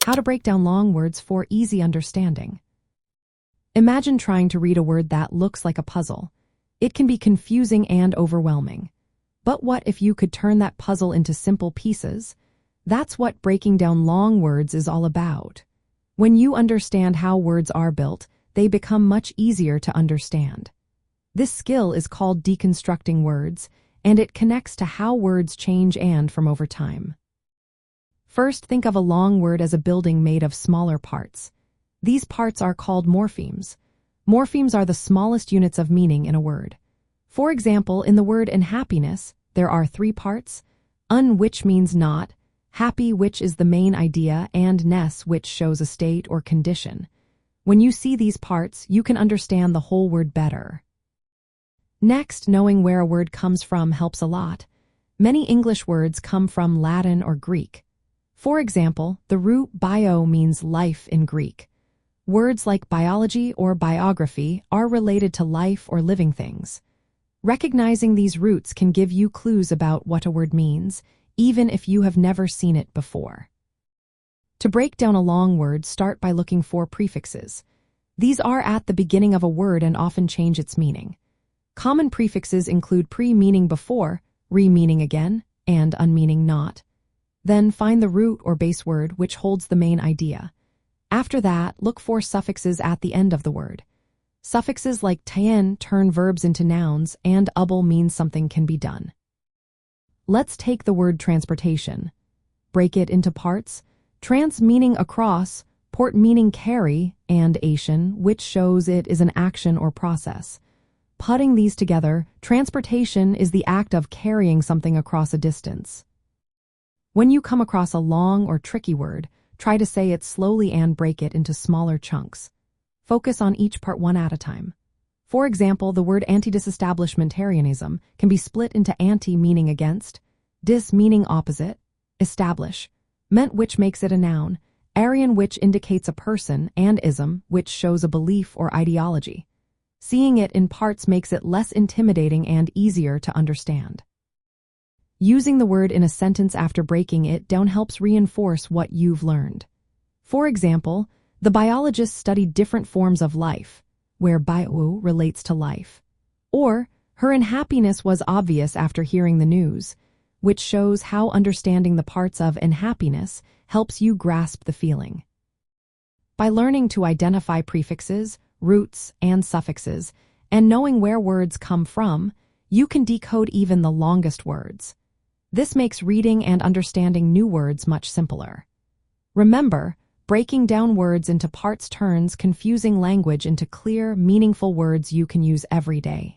How to break down long words for easy understanding. Imagine trying to read a word that looks like a puzzle. It can be confusing and overwhelming. But what if you could turn that puzzle into simple pieces? That's what breaking down long words is all about. When you understand how words are built, they become much easier to understand. This skill is called deconstructing words, and it connects to how words change and from over time. First, think of a long word as a building made of smaller parts. These parts are called morphemes. Morphemes are the smallest units of meaning in a word. For example, in the word unhappiness, there are 3 parts: un, which means not, happy, which is the main idea, and ness, which shows a state or condition. When you see these parts, you can understand the whole word better. Next, knowing where a word comes from helps a lot. Many English words come from Latin or Greek. For example, the root bio means life in Greek. Words like biology or biography are related to life or living things. Recognizing these roots can give you clues about what a word means, even if you have never seen it before. To break down a long word, start by looking for prefixes. These are at the beginning of a word and often change its meaning. Common prefixes include pre meaning before, re meaning again, and un meaning not. Then find the root or base word which holds the main idea. After that, look for suffixes at the end of the word. Suffixes like tien turn verbs into nouns, and able means something can be done. Let's take the word transportation. Break it into parts. Trans meaning across, port meaning carry, and ation, which shows it is an action or process. Putting these together, transportation is the act of carrying something across a distance. When you come across a long or tricky word, try to say it slowly and break it into smaller chunks. Focus on each part one at a time. For example, the word anti-disestablishmentarianism can be split into anti meaning against, dis meaning opposite, establish, ment which makes it a noun, arian which indicates a person, and ism which shows a belief or ideology. Seeing it in parts makes it less intimidating and easier to understand. Using the word in a sentence after breaking it down helps reinforce what you've learned. For example, the biologists studied different forms of life, where bio relates to life. Or, her unhappiness was obvious after hearing the news, which shows how understanding the parts of unhappiness helps you grasp the feeling. By learning to identify prefixes, roots, and suffixes, and knowing where words come from, you can decode even the longest words. This makes reading and understanding new words much simpler. Remember, breaking down words into parts turns confusing language into clear, meaningful words you can use every day.